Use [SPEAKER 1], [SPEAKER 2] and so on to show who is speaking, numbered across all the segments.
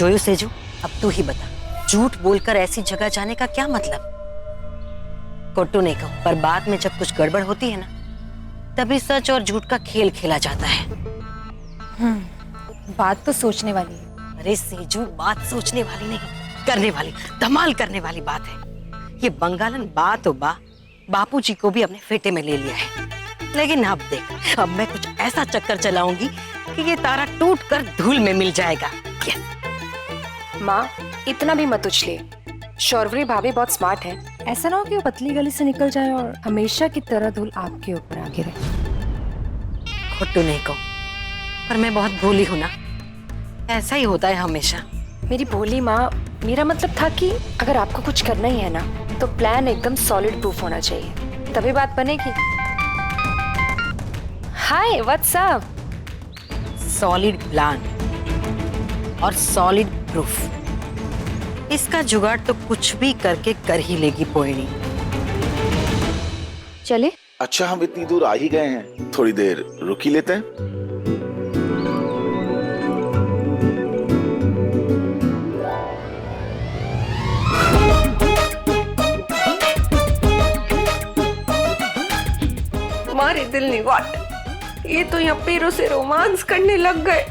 [SPEAKER 1] जोयो सेजो, अब तू ही बता, झूठ बोलकर ऐसी जगह जाने का क्या मतलब? कोट्टू नहीं कहूं, पर बाद में जब कुछ गड़बड़ होती है ना, तभी सच और झूठ का खेल खेला जाता है।
[SPEAKER 2] बात तो सोचने वाली है।
[SPEAKER 1] अरे सेजू, बात सोचने वाली नहीं, करने वाली, धमाल करने वाली बात है। ये बंगालन बापूजी को भी अपने फेटे में ले लिया है। लेकिन अब देख, अब मैं कुछ ऐसा चक्कर चलाऊंगी कि ये तारा टूट कर धूल में मिल जाएगा।
[SPEAKER 3] माँ, इतना भी मत उछलिए। शौर्वरी भाभी बहुत स्मार्ट है।
[SPEAKER 2] ऐसा ना हो कि वो पतली गली से निकल जाए और हमेशा की तरह धूल आपके ऊपर आ गिरे।
[SPEAKER 1] खोटू नहीं कहूं, पर मैं बहुत भोली हूं ना, ऐसा ही होता है हमेशा।
[SPEAKER 3] मेरी भोली माँ, मेरा मतलब था कि अगर आपको कुछ करना ही है ना, तो प्लान एकदम सॉलिड प्रूफ होना चाहिए, तभी बात बनेगी। हाय, व्हाट्स अप?
[SPEAKER 1] सॉलिड प्लान और सॉलिड प्रूफ, इसका जुगाड़ तो कुछ भी करके कर ही लेगी पोएनी।
[SPEAKER 3] चले?
[SPEAKER 4] अच्छा, हम इतनी दूर आ ही गए हैं, थोड़ी देर रुक ही लेते हैं।
[SPEAKER 3] तुम्हारे दिल ने वाट, ये तो यहाँ पैरों से रोमांस करने लग गए।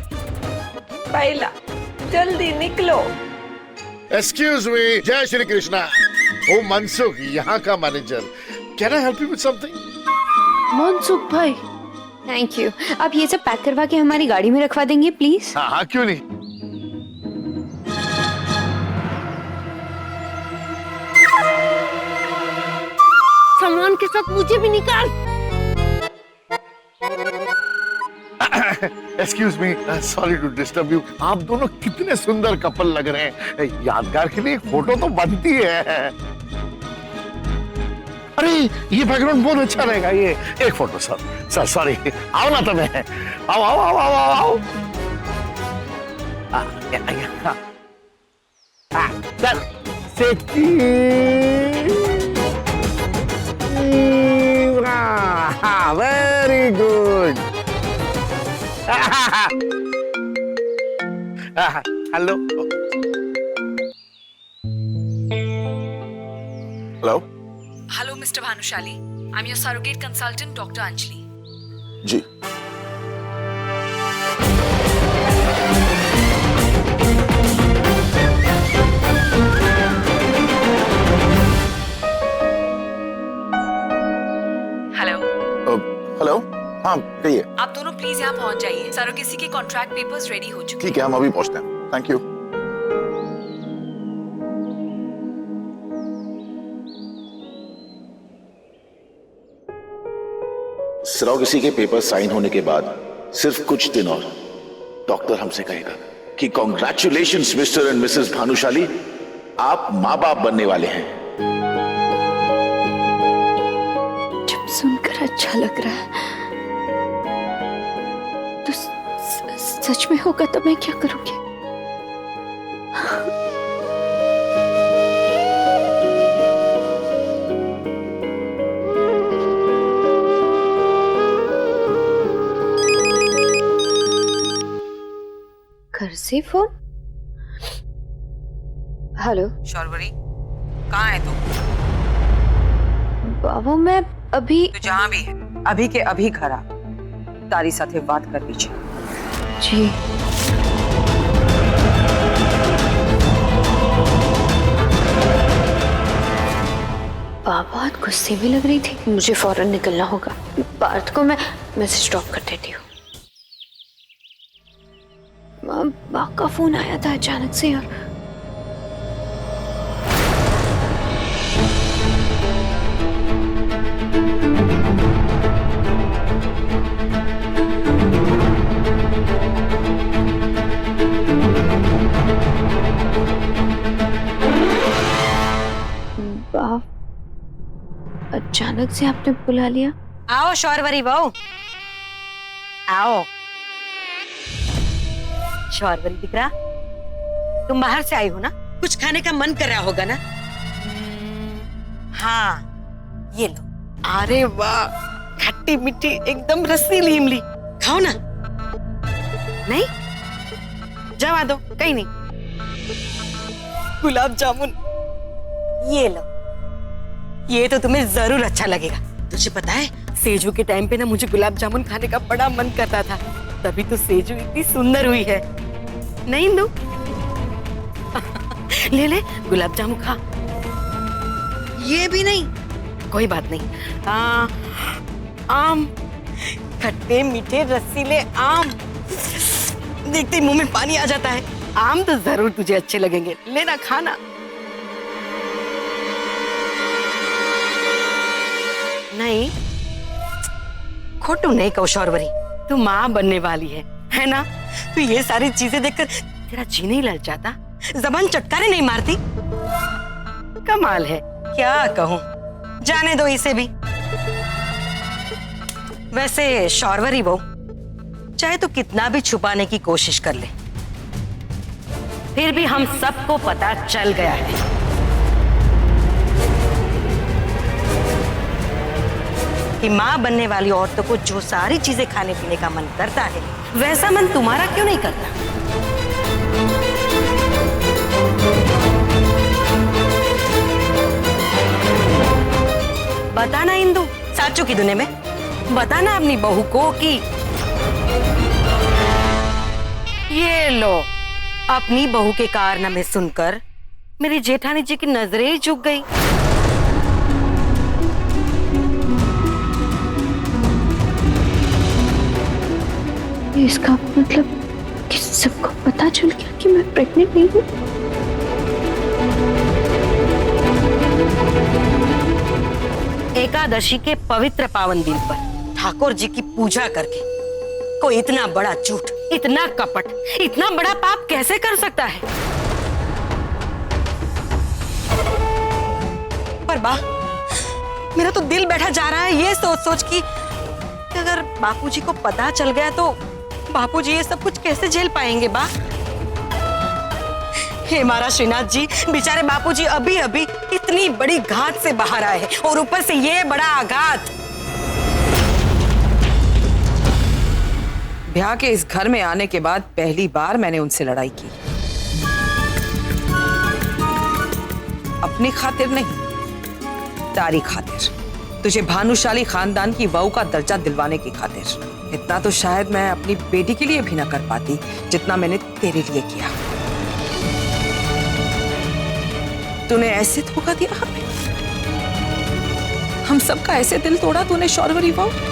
[SPEAKER 3] पहला, जल्दी निकलो।
[SPEAKER 5] एक्सक्यूज मी, जय श्री कृष्णा। ओ मनसुख, यहाँ का manager. Can I help you with something?
[SPEAKER 6] Mansukh भाई, थैंक यू। आप ये सब पैक करवा के हमारी गाड़ी में रखवा देंगे प्लीज?
[SPEAKER 5] हाँ, क्यों नहीं।
[SPEAKER 1] सामान के साथ मुझे भी निकाल।
[SPEAKER 5] Excuse me, sorry to disturb you. आप दोनों कितने सुंदर कपल लग रहे हैं। यादगार के लिए एक फोटो तो बनती है। अरे, ये बैकग्राउंड बहुत अच्छा रहेगा। ये एक फोटो। सर सॉरी, आओ ना तुम्हें। आओ आओ आओ आओ आओ। चल, very good. Hello.
[SPEAKER 4] Hello.
[SPEAKER 2] Hello mister Bhanushali, I am your surrogate consultant doctor Anjali.
[SPEAKER 4] जी। हेलो। हाँ, कहिए।
[SPEAKER 2] आप दोनों प्लीज यहाँ पहुँच जाइए। सरोगेसी के कॉन्ट्रैक्ट पेपर्स रेडी हो चुके।
[SPEAKER 4] ठीक है, हम अभी पहुंचते हैं। Thank you. सरोगेसी के पेपर साइन होने के बाद सिर्फ कुछ दिन और डॉक्टर हमसे कहेगा कि congratulations mister and Mrs Bhanushali, आप माँ बाप बनने वाले हैं।
[SPEAKER 6] जब सुनकर अच्छा लग रहा है, तो सच में होगा तो मैं क्या करूंगी? घर से फोन। हेलो
[SPEAKER 7] शौर्वरी, कहाँ है तू?
[SPEAKER 6] बाबू, मैं अभी
[SPEAKER 7] तू जहाँ भी है, अभी के अभी घर आ। तारी साथे बात कर पीछे।
[SPEAKER 6] जी। बाबा बहुत गुस्से में लग रही थी। मुझे फौरन निकलना होगा। पार्थ को मैं मैसेज ड्रॉप कर देती हूँ। माँ का फोन आया था अचानक से और अचानक से आपने बुला लिया।
[SPEAKER 1] आओ शौर्वरी बहू, आओ। शौर्वरी दिकरा, तुम बाहर से आई हो ना, कुछ खाने का मन कर रहा होगा ना? हाँ, ये लो। अरे वाह, खट्टी मीठी एकदम रसीली इमली, खाओ ना। नहीं, जवा दो, कहीं नहीं। गुलाब जामुन। ये लो, ये तो तुम्हें जरूर अच्छा लगेगा। तुझे पता है सेजू के टाइम पे ना मुझे गुलाब जामुन खाने का बड़ा मन करता था, तभी तो सेजू इतनी सुंदर हुई है। नहीं इंदु? ले ले गुलाब जामुन खा। ये भी नहीं, कोई बात नहीं। आम, खट्टे मीठे रसीले आम, देखते ही मुंह में पानी आ जाता है। आम तो जरूर तुझे अच्छे लगेंगे, लेना खाना। नहीं, खोटू नहीं कहो शौरवरी, तू माँ बनने वाली है ना? तू ये सारी चीजें देखकर तेरा जी नहीं ललचाता, जबान चटकारे नहीं मारती? कमाल है, क्या कहूँ, जाने दो इसे भी। वैसे शौरवरी बहू, चाहे तो कितना भी छुपाने की कोशिश कर ले, फिर भी हम सबको पता चल गया है कि माँ बनने वाली औरतों को जो सारी चीजें खाने पीने का मन करता है, वैसा मन तुम्हारा क्यों नहीं करता? बताना इंदु, साचू की दुनिया में बताना अपनी बहू को कि ये लो, अपनी बहू के कारनामे सुनकर मेरी जेठानी जी की नजरें झुक गई।
[SPEAKER 6] इसका मतलब कि सबको पता चल गया कि मैं प्रेग्नेंट नहीं हूँ।
[SPEAKER 1] एकादशी के पवित्र पावन दिन पर ठाकुर जी की पूजा करके कोई इतना बड़ा झूठ, इतना कपट, इतना बड़ा पाप कैसे कर सकता है? पर बा, मेरा तो दिल बैठा जा रहा है ये सोच सोच कि अगर बापूजी को पता चल गया तो बापूजी ये सब कुछ कैसे झेल पाएंगे बा? हे महाराज श्रीनाथ जी, बेचारे बापूजी अभी अभी इतनी बड़ी घात से बाहर आए हैं और ऊपर से ये बड़ा आघात।
[SPEAKER 7] ब्याह के इस घर में आने के बाद पहली बार मैंने उनसे लड़ाई की। अपनी खातिर नहीं, तारी खातिर, तुझे भानुशाली खानदान की बहू का दर्जा दिलवाने की खातिर। इतना तो शायद मैं अपनी बेटी के लिए भी ना कर पाती जितना मैंने तेरे लिए किया। तूने ऐसे धोखा दिया हमें, हम सबका ऐसे दिल तोड़ा तूने शौरवरी बहू।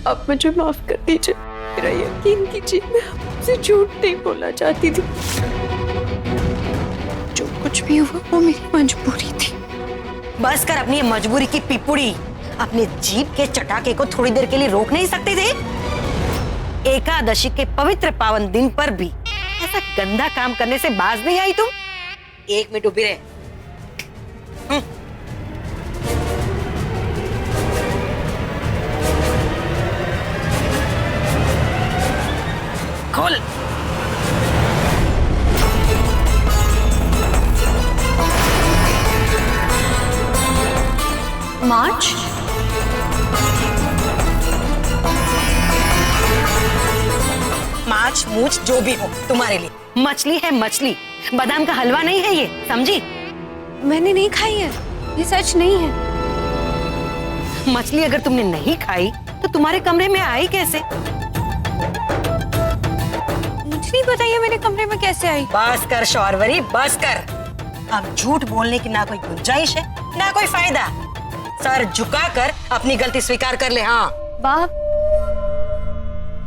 [SPEAKER 3] आप मुझे माफ कर दीजिए, मेरा यकीन कीजिए, मैं आपसे झूठ नहीं बोलना चाहती थी। जो कुछ भी हुआ वो मेरी मजबूरी थी।
[SPEAKER 1] बस कर अपनी मजबूरी की पिपुड़ी। अपने जीभ के चटाके को थोड़ी देर के लिए रोक नहीं सकते थे? एकादशी के पवित्र पावन दिन पर भी ऐसा गंदा काम करने से बाज नहीं आई तुम? एक मिनट उभी रहे। खोल।
[SPEAKER 6] मार्च,
[SPEAKER 1] माछ मूछ जो भी हो तुम्हारे लिए मछली है, मछली, बादाम का हलवा नहीं है ये, समझी?
[SPEAKER 6] मैंने नहीं खाई है, ये सच नहीं है।
[SPEAKER 1] मछली अगर तुमने नहीं खाई तो तुम्हारे कमरे में आई कैसे?
[SPEAKER 6] मुझे नहीं पता ये मेरे कमरे में कैसे आई।
[SPEAKER 1] बस कर शौरवरी, बस कर। अब झूठ बोलने की ना कोई गुंजाइश है ना कोई फायदा। सर झुकाकर अपनी गलती स्वीकार कर ले। हाँ
[SPEAKER 6] बाप,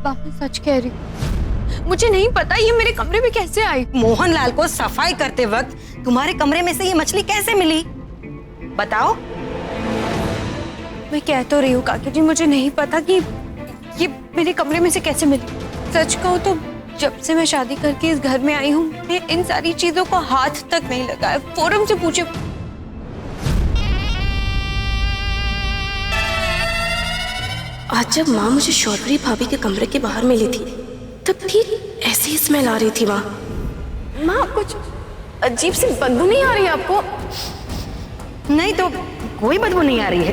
[SPEAKER 6] मैं सच कह रही हूँ, मुझे नहीं पता ये मेरे कमरे में कैसे आई।
[SPEAKER 1] मोहनलाल को सफाई करते वक्त तुम्हारे कमरे में से ये मछली कैसे मिली? बताओ।
[SPEAKER 6] मैं कह तो रही हूँ काकी जी, मुझे नहीं पता कि ये मेरे कमरे में से कैसे मिली। सच कहूँ तो जब से मैं शादी करके इस घर में आई हूँ, मैं इन सारी चीजों को हाथ तक नहीं लगाया। फोरम से पूछे।
[SPEAKER 8] आज जब माँ मुझे शौरवरी भाभी के कमरे के बाहर मिली थी, तब ठीक ऐसी ही स्मेल आ रही थी। माँ कुछ अजीब सी बदबू नहीं आ रही आपको?
[SPEAKER 1] नहीं तो कोई बदबू नहीं आ रही है।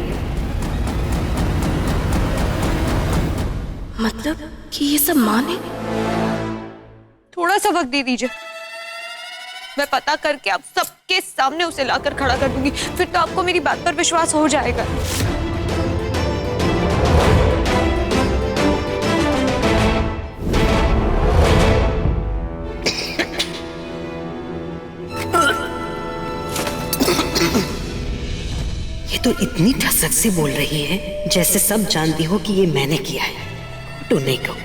[SPEAKER 8] मतलब कि ये सब माँ ने?
[SPEAKER 6] थोड़ा सा वक्त दे दीजिए, मैं पता करके आप सबके सामने उसे लाकर खड़ा कर दूंगी, फिर तो आपको मेरी बात पर विश्वास हो जाएगा।
[SPEAKER 1] ये तो इतनी ठसक से बोल रही है जैसे सब जानती हो कि ये मैंने किया है। तो नहीं कहूँ,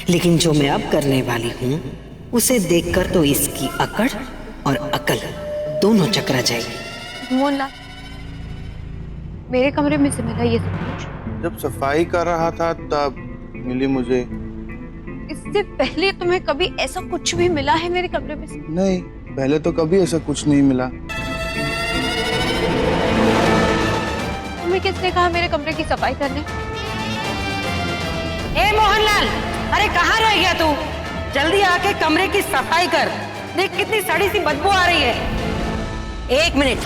[SPEAKER 1] लेकिन जो मैं अब करने वाली हूँ उसे देखकर तो इसकी अकड़ और अकल दोनों चकरा जाएगी।
[SPEAKER 6] मोहनलाल, मेरे कमरे में से मिला ये सब कुछ?
[SPEAKER 9] जब सफाई कर रहा था तब मिली मुझे।
[SPEAKER 6] इससे पहले तुम्हें कभी ऐसा कुछ भी मिला है मेरे कमरे में से?
[SPEAKER 9] नहीं, पहले तो कभी ऐसा कुछ नहीं मिला।
[SPEAKER 6] तुम्हें किसने कहा मेरे कमरे की सफाई करने?
[SPEAKER 1] ए मोहनलाल, अरे कहाँ रह गया तू? जल्दी आके कमरे की सफाई कर। देख कितनी सड़ी सी बदबू आ रही है। 1 मिनट,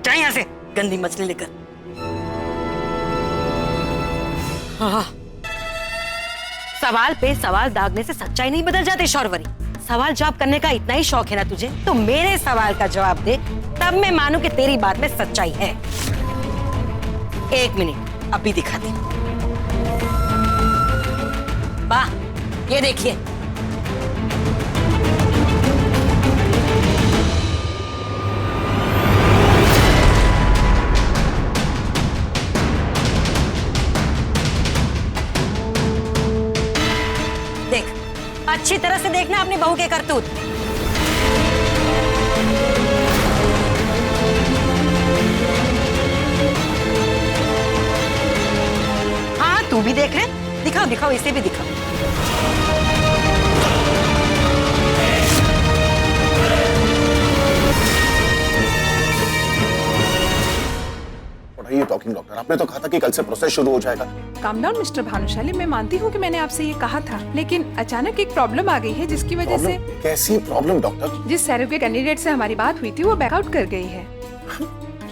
[SPEAKER 1] जाए यहाँ से, गंदी मछली लेकर। हाँ, सवाल पे सवाल दागने से सच्चाई नहीं बदल जाती शौरवरी। सवाल जवाब करने का इतना ही शौक है ना तुझे, तो मेरे सवाल का जवाब दे, तब मैं मानूं कि तेरी बात में सच्चाई है। 1 मिनट, अभी दिखाती हूँ। वाह, ये देखिए। देख, अच्छी तरह से देखना अपनी बहू के करतूत। हाँ, तू भी देख ले। दिखाओ दिखाओ, इसे भी दिखाओ।
[SPEAKER 4] ये टॉकिंग डॉक्टर, आपने तो कहा था कि कल से प्रोसेस शुरू हो जाएगा।
[SPEAKER 10] काम डाउन मिस्टर भानुशाली, मैं मानती हूँ कि मैंने आपसे ये कहा था, लेकिन अचानक एक प्रॉब्लम आ गई है जिसकी वजह से।
[SPEAKER 4] कैसी प्रॉब्लम डॉक्टर?
[SPEAKER 10] जिस सैरोगेट कैंडिडेट से हमारी बात हुई थी वो बैकआउट कर गई है।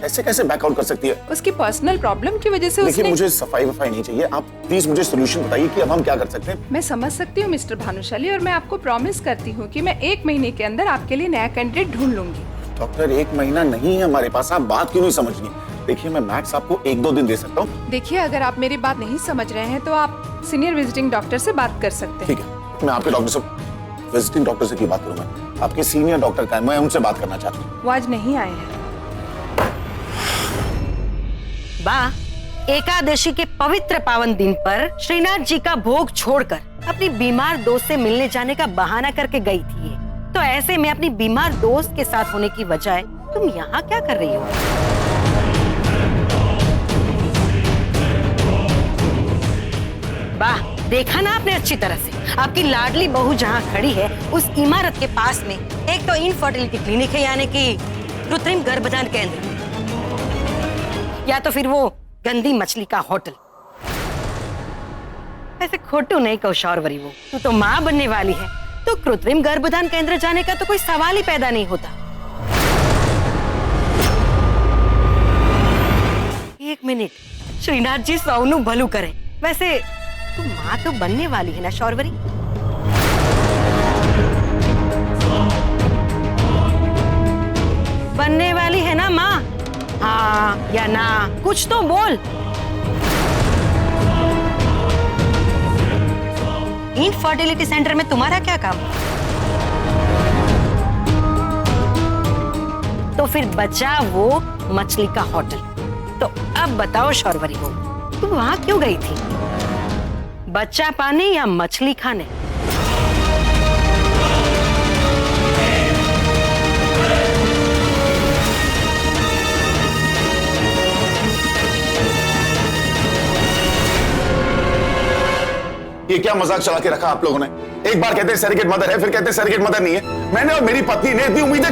[SPEAKER 4] कैसे कैसे बैकआउट कर सकती है?
[SPEAKER 10] उसकी पर्सनल प्रॉब्लम की वजह से
[SPEAKER 4] देखिए,
[SPEAKER 10] उसने।
[SPEAKER 4] मुझे सफाई वफाई नहीं चाहिए, आप प्लीज मुझे सोल्यूशन बताइए कि अब हम क्या कर सकते हैं।
[SPEAKER 10] मैं समझ सकती हूँ मिस्टर भानुशाली, और मैं आपको प्रॉमिस करती हूँ कि मैं 1 महीने के अंदर आपके लिए नया कैंडिडेट ढूंढ लूंगी।
[SPEAKER 4] डॉक्टर, 1 महीना नहीं है हमारे पास, आप बात क्यों नहीं समझ रही? देखिए, मैं मैक्स आपको 1-2 दिन दे सकता हूँ।
[SPEAKER 10] देखिए, अगर आप मेरी बात नहीं समझ रहे हैं तो आप सीनियर विजिटिंग डॉक्टर से बात कर सकते हैं।
[SPEAKER 4] ठीक है, मैं आपके डॉक्टर से, विजिटिंग डॉक्टर से क्यों बात करूंगा? आपके सीनियर डॉक्टर का है, मैं उनसे बात करना चाहता हूँ।
[SPEAKER 10] वो आज नहीं आए हैं।
[SPEAKER 1] एकादशी के पवित्र पावन दिन पर श्रीनाथ जी का भोग छोड़कर अपनी बीमार दोस्त से मिलने जाने का बहाना करके गई थी ये। तो ऐसे में अपनी बीमार दोस्त के साथ होने की बजाय तुम यहाँ क्या कर रही हो? वाह, देखा ना आपने अच्छी तरह से। आपकी लाडली बहू जहाँ खड़ी है उस इमारत के पास में एक तो इनफर्टिलिटी क्लिनिक है, यानी कि कृत्रिम गर्भधान केंद्र, या तो फिर वो गंदी मछली का होटल। ऐसे खोटू नहीं कहो शौरवरी, वो तू तो माँ बनने वाली है, तो कृत्रिम गर्भधान केंद्र जाने का तो कोई सवाल ही पैदा नहीं होता। 1 मिनट, श्रीनाथ जी सौनु भलू करे। वैसे तू माँ तो बनने वाली है ना शौरवरी? बनने वाली है ना माँ? हाँ या ना, कुछ तो बोल। इनफर्टिलिटी सेंटर में तुम्हारा क्या काम? तो फिर बचा वो मछली का होटल। तो अब बताओ शौरवरी को, तू वहां क्यों गई थी? बच्चा पाने या मछली खाने?
[SPEAKER 4] ये क्या मजाक चला के रखा आप लोगों ने? एक बार कहते हैं सैरोगेट मदर है, फिर कहते हैं सैरोगेट मदर नहीं है। मैंने और मेरी पत्नी ने इतनी उम्मीदें